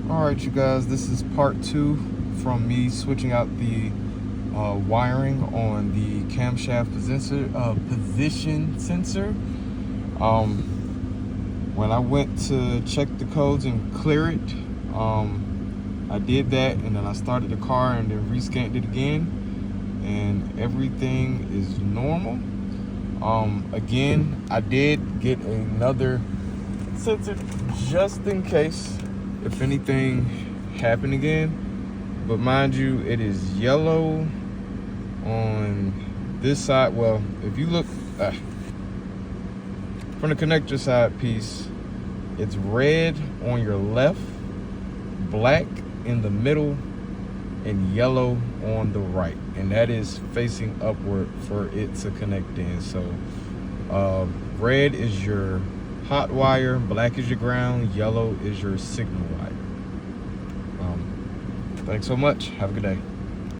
Alright you guys, this is part 2 from me switching out the wiring on the camshaft position sensor. When I went to check the codes and clear it, I did that, and then I started the car and then rescanned it again, and everything is normal. Again, I did get another sensor just in case if anything happened again, but mind you, it is yellow on this side. Well, if you look from the connector side piece, it's red on your left, black in the middle, and yellow on the right, and that is facing upward for it to connect in. So red is your hot wire, black is your ground, yellow is your signal wire. Thanks so much. Have a good day.